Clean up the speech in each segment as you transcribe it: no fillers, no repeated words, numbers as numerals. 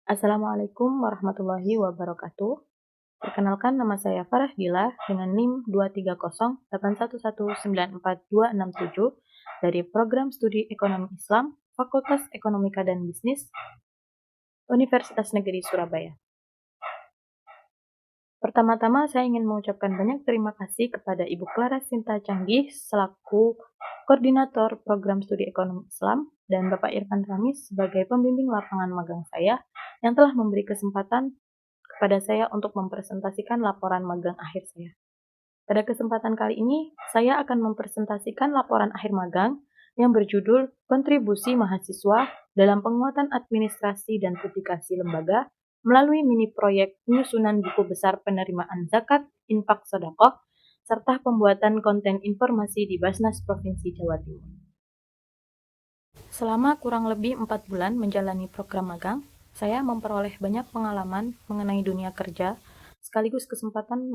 Assalamualaikum warahmatullahi wabarakatuh. Perkenalkan, nama saya Farah Dila dengan NIM 23081194267 dari Program Studi Ekonomi Islam, Fakultas Ekonomika dan Bisnis, Universitas Negeri Surabaya. Pertama-tama saya ingin mengucapkan banyak terima kasih kepada Ibu Clara Sinta Canggih selaku Koordinator Program Studi Ekonomi Islam dan Bapak Irfan Ramis sebagai pembimbing lapangan magang saya yang telah memberi kesempatan kepada saya untuk mempresentasikan laporan magang akhir saya. Pada kesempatan kali ini, saya akan mempresentasikan laporan akhir magang yang berjudul Kontribusi Mahasiswa dalam Penguatan Administrasi dan Publikasi Lembaga melalui mini proyek penyusunan buku besar penerimaan zakat, infak, sedekah, serta pembuatan konten informasi di Basnas Provinsi Jawa Timur. Selama kurang lebih 4 bulan menjalani program magang, saya memperoleh banyak pengalaman mengenai dunia kerja, sekaligus kesempatan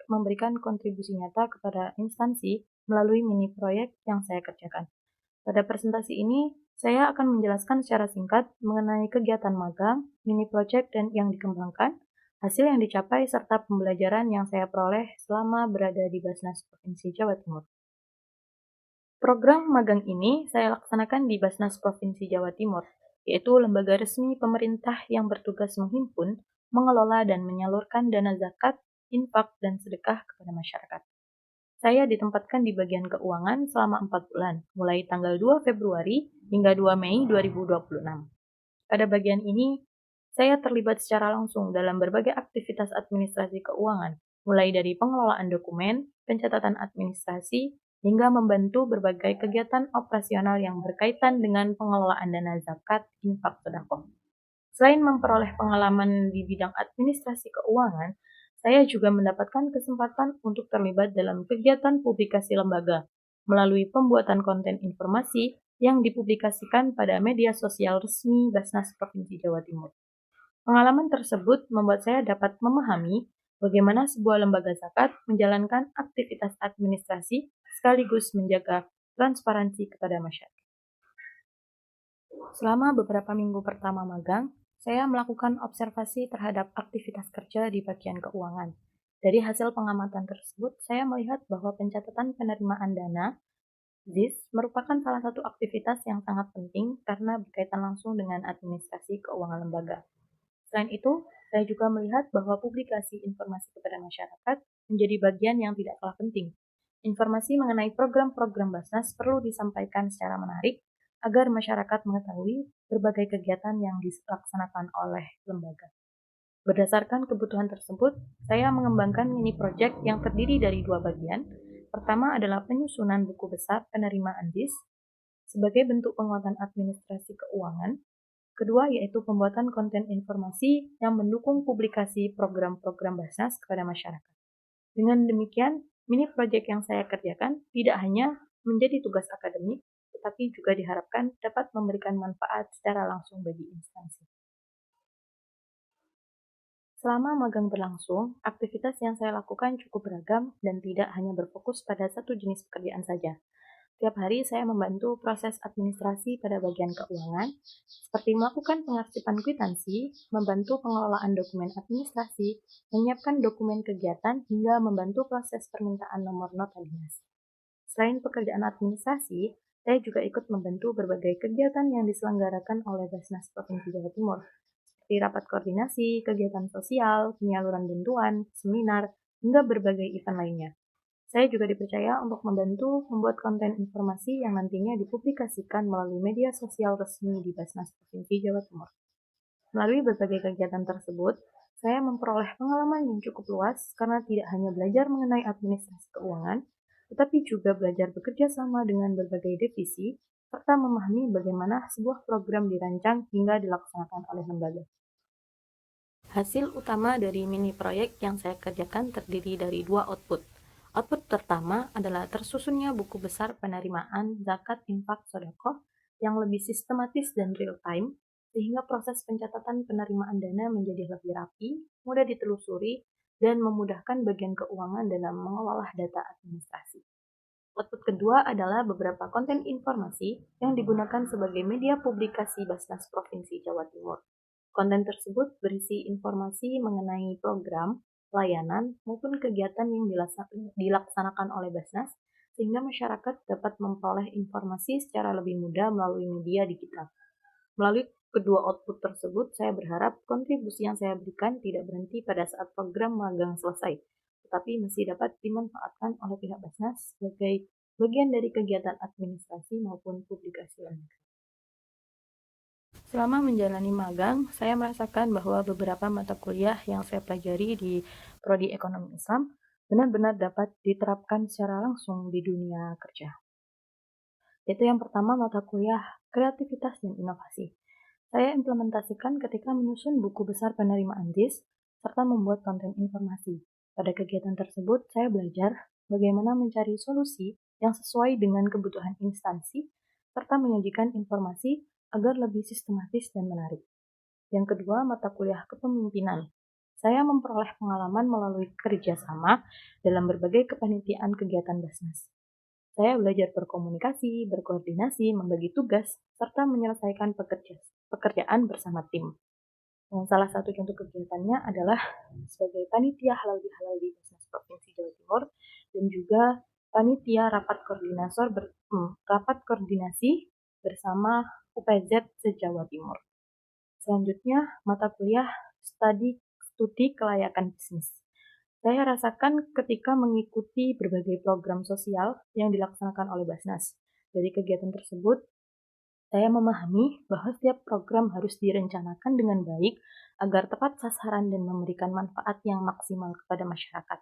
memberikan kontribusi nyata kepada instansi melalui mini proyek yang saya kerjakan. Pada presentasi ini, saya akan menjelaskan secara singkat mengenai kegiatan magang, mini project dan yang dikembangkan, hasil yang dicapai, serta pembelajaran yang saya peroleh selama berada di Basnas Provinsi Jawa Timur. Program magang ini saya laksanakan di Basnas Provinsi Jawa Timur, yaitu lembaga resmi pemerintah yang bertugas menghimpun, mengelola, dan menyalurkan dana zakat, infak, dan sedekah kepada masyarakat. Saya ditempatkan di bagian keuangan selama 4 bulan, mulai tanggal 2 Februari hingga 2 Mei 2026. Pada bagian ini, saya terlibat secara langsung dalam berbagai aktivitas administrasi keuangan, mulai dari pengelolaan dokumen, pencatatan administrasi, hingga membantu berbagai kegiatan operasional yang berkaitan dengan pengelolaan dana zakat, infak, sedekah. Selain memperoleh pengalaman di bidang administrasi keuangan, saya juga mendapatkan kesempatan untuk terlibat dalam kegiatan publikasi lembaga melalui pembuatan konten informasi yang dipublikasikan pada media sosial resmi Basnas Provinsi Jawa Timur. Pengalaman tersebut membuat saya dapat memahami bagaimana sebuah lembaga zakat menjalankan aktivitas administrasi sekaligus menjaga transparansi kepada masyarakat. Selama beberapa minggu pertama magang, saya melakukan observasi terhadap aktivitas kerja di bagian keuangan. Dari hasil pengamatan tersebut, saya melihat bahwa pencatatan penerimaan dana ZIS merupakan salah satu aktivitas yang sangat penting karena berkaitan langsung dengan administrasi keuangan lembaga. Selain itu, saya juga melihat bahwa publikasi informasi kepada masyarakat menjadi bagian yang tidak kalah penting. Informasi mengenai program-program Basnas perlu disampaikan secara menarik agar masyarakat mengetahui berbagai kegiatan yang dilaksanakan oleh lembaga. Berdasarkan kebutuhan tersebut, saya mengembangkan mini project yang terdiri dari 2 bagian. Pertama adalah penyusunan buku besar penerimaan DIS sebagai bentuk penguatan administrasi keuangan. Kedua yaitu pembuatan konten informasi yang mendukung publikasi program-program Basnas kepada masyarakat. Dengan demikian, mini project yang saya kerjakan tidak hanya menjadi tugas akademik, tetapi juga diharapkan dapat memberikan manfaat secara langsung bagi instansi. Selama magang berlangsung, aktivitas yang saya lakukan cukup beragam dan tidak hanya berfokus pada satu jenis pekerjaan saja. Tiap hari saya membantu proses administrasi pada bagian keuangan, seperti melakukan pengarsipan kwitansi, membantu pengelolaan dokumen administrasi, menyiapkan dokumen kegiatan, hingga membantu proses permintaan nomor nota dinas. Selain pekerjaan administrasi, saya juga ikut membantu berbagai kegiatan yang diselenggarakan oleh Basnas Provinsi Jawa Timur, seperti rapat koordinasi, kegiatan sosial, penyaluran bantuan, seminar, hingga berbagai event lainnya. Saya juga dipercaya untuk membantu membuat konten informasi yang nantinya dipublikasikan melalui media sosial resmi di Basnas Provinsi Jawa Timur. Melalui berbagai kegiatan tersebut, saya memperoleh pengalaman yang cukup luas karena tidak hanya belajar mengenai administrasi keuangan, tetapi juga belajar bekerja sama dengan berbagai divisi, serta memahami bagaimana sebuah program dirancang hingga dilaksanakan oleh lembaga. Hasil utama dari mini proyek yang saya kerjakan terdiri dari 2 output. Output pertama adalah tersusunnya buku besar penerimaan zakat, infak, sedekah yang lebih sistematis dan real time, sehingga proses pencatatan penerimaan dana menjadi lebih rapi, mudah ditelusuri, dan memudahkan bagian keuangan dalam mengolah data administrasi. Output kedua adalah beberapa konten informasi yang digunakan sebagai media publikasi Basnas Provinsi Jawa Timur. Konten tersebut berisi informasi mengenai program, layanan, maupun kegiatan yang dilaksanakan oleh Basnas, sehingga masyarakat dapat memperoleh informasi secara lebih mudah melalui media digital. Melalui kedua output tersebut, saya berharap kontribusi yang saya berikan tidak berhenti pada saat program magang selesai, tetapi masih dapat dimanfaatkan oleh pihak Basnas sebagai bagian dari kegiatan administrasi maupun publikasi lembaga. Selama menjalani magang, saya merasakan bahwa beberapa mata kuliah yang saya pelajari di Prodi Ekonomi Islam benar-benar dapat diterapkan secara langsung di dunia kerja. Yaitu yang pertama mata kuliah kreativitas dan inovasi. Saya implementasikan ketika menyusun buku besar penerimaan DIS serta membuat konten informasi. Pada kegiatan tersebut, saya belajar bagaimana mencari solusi yang sesuai dengan kebutuhan instansi serta menyajikan informasi agar lebih sistematis dan menarik. Yang kedua, mata kuliah kepemimpinan. Saya memperoleh pengalaman melalui kerjasama dalam berbagai kepanitiaan kegiatan Basnas. Saya belajar berkomunikasi, berkoordinasi, membagi tugas, serta menyelesaikan pekerjaan bersama tim. Salah satu contoh kegiatannya adalah sebagai panitia halal bihalal di Basnas Provinsi Jawa Timur dan juga panitia rapat koordinasi bersama UPZ se-Jawa Timur. Selanjutnya, mata kuliah studi kelayakan bisnis. Saya rasakan ketika mengikuti berbagai program sosial yang dilaksanakan oleh Basnas. Dari kegiatan tersebut, saya memahami bahwa setiap program harus direncanakan dengan baik agar tepat sasaran dan memberikan manfaat yang maksimal kepada masyarakat.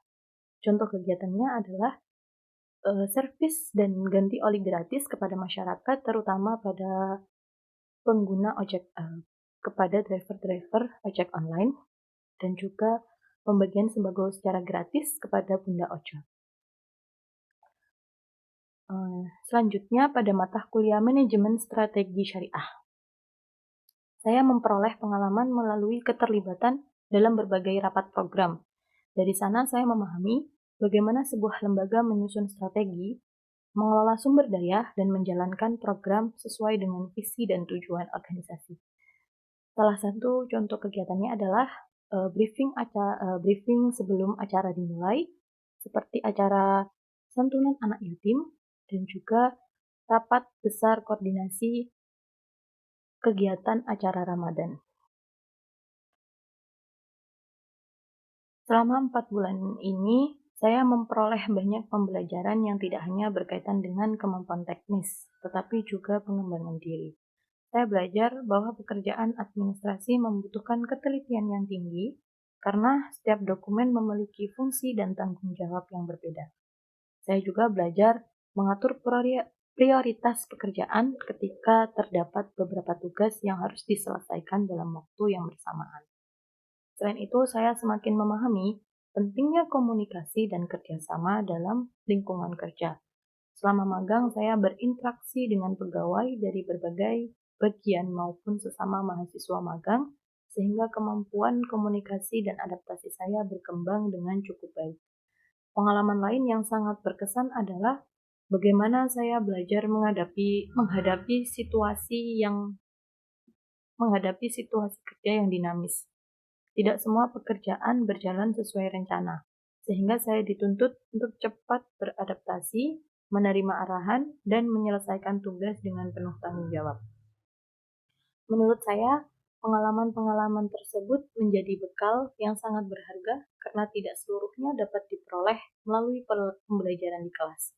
Contoh kegiatannya adalah servis dan ganti oli gratis kepada masyarakat, terutama pada pengguna kepada driver-driver ojek online, dan juga pembagian sembako secara gratis kepada Bunda Ojol. Selanjutnya pada mata kuliah manajemen strategi syariah. Saya memperoleh pengalaman melalui keterlibatan dalam berbagai rapat program. Dari sana saya memahami bagaimana sebuah lembaga menyusun strategi, mengelola sumber daya, dan menjalankan program sesuai dengan visi dan tujuan organisasi. Salah satu contoh kegiatannya adalah briefing sebelum acara dimulai, seperti acara santunan anak yatim, dan juga rapat besar koordinasi kegiatan acara Ramadan. Selama 4 bulan ini, saya memperoleh banyak pembelajaran yang tidak hanya berkaitan dengan kemampuan teknis, tetapi juga pengembangan diri. Saya belajar bahwa pekerjaan administrasi membutuhkan ketelitian yang tinggi karena setiap dokumen memiliki fungsi dan tanggung jawab yang berbeda. Saya juga belajar mengatur prioritas pekerjaan ketika terdapat beberapa tugas yang harus diselesaikan dalam waktu yang bersamaan. Selain itu, saya semakin memahami pentingnya komunikasi dan kerjasama dalam lingkungan kerja. Selama magang, saya berinteraksi dengan pegawai dari berbagai bagian maupun sesama mahasiswa magang, sehingga kemampuan komunikasi dan adaptasi saya berkembang dengan cukup baik. Pengalaman lain yang sangat berkesan adalah bagaimana saya belajar menghadapi situasi kerja yang dinamis. Tidak semua pekerjaan berjalan sesuai rencana, sehingga saya dituntut untuk cepat beradaptasi, menerima arahan, dan menyelesaikan tugas dengan penuh tanggung jawab. Menurut saya, pengalaman-pengalaman tersebut menjadi bekal yang sangat berharga karena tidak seluruhnya dapat diperoleh melalui pembelajaran di kelas.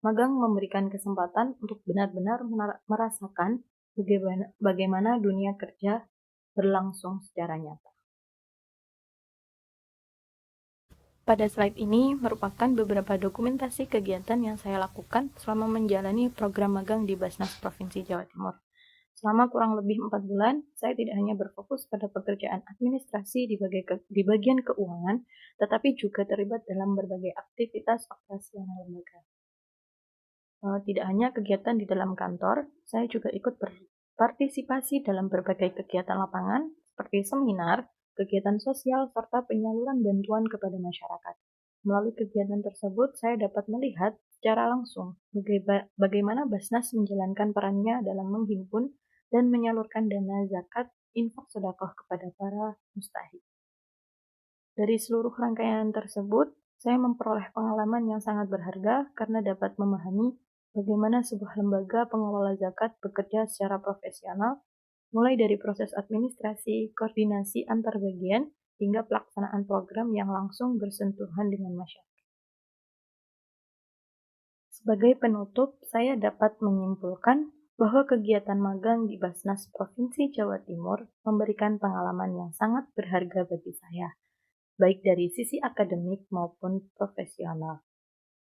Magang memberikan kesempatan untuk benar-benar merasakan bagaimana dunia kerja berlangsung secara nyata. Pada slide ini merupakan beberapa dokumentasi kegiatan yang saya lakukan selama menjalani program magang di Basnas Provinsi Jawa Timur. Selama kurang lebih 4 bulan, saya tidak hanya berfokus pada pekerjaan administrasi di bagian keuangan, tetapi juga terlibat dalam berbagai aktivitas operasional lembaga. Tidak hanya kegiatan di dalam kantor, saya juga ikut berpartisipasi dalam berbagai kegiatan lapangan, seperti seminar, kegiatan sosial, serta penyaluran bantuan kepada masyarakat. Melalui kegiatan tersebut, saya dapat melihat secara langsung bagaimana Basnas menjalankan perannya dalam menghimpun dan menyalurkan dana zakat infak sedekah kepada para mustahik. Dari seluruh rangkaian tersebut, saya memperoleh pengalaman yang sangat berharga karena dapat memahami bagaimana sebuah lembaga pengelola zakat bekerja secara profesional, mulai dari proses administrasi, koordinasi antar bagian, hingga pelaksanaan program yang langsung bersentuhan dengan masyarakat. Sebagai penutup, saya dapat menyimpulkan bahwa kegiatan magang di Basnas Provinsi Jawa Timur memberikan pengalaman yang sangat berharga bagi saya, baik dari sisi akademik maupun profesional.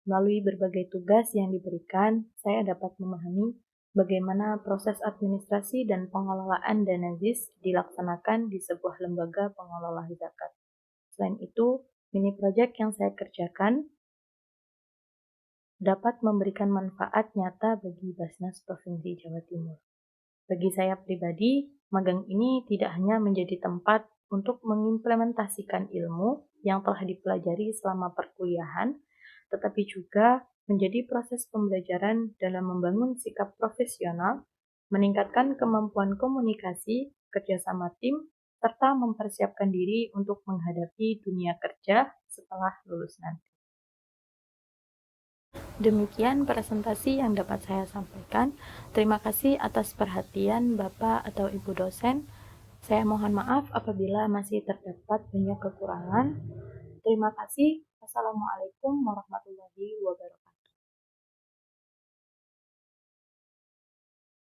Melalui berbagai tugas yang diberikan, saya dapat memahami bagaimana proses administrasi dan pengelolaan dana ZIS dilaksanakan di sebuah lembaga pengelola zakat. Selain itu, mini project yang saya kerjakan dapat memberikan manfaat nyata bagi Basnas Provinsi Jawa Timur. Bagi saya pribadi, magang ini tidak hanya menjadi tempat untuk mengimplementasikan ilmu yang telah dipelajari selama perkuliahan, tetapi juga menjadi proses pembelajaran dalam membangun sikap profesional, meningkatkan kemampuan komunikasi, kerjasama tim, serta mempersiapkan diri untuk menghadapi dunia kerja setelah lulus nanti. Demikian presentasi yang dapat saya sampaikan. Terima kasih atas perhatian Bapak atau Ibu dosen. Saya mohon maaf apabila masih terdapat banyak kekurangan. Terima kasih. Wassalamualaikum warahmatullahi wabarakatuh.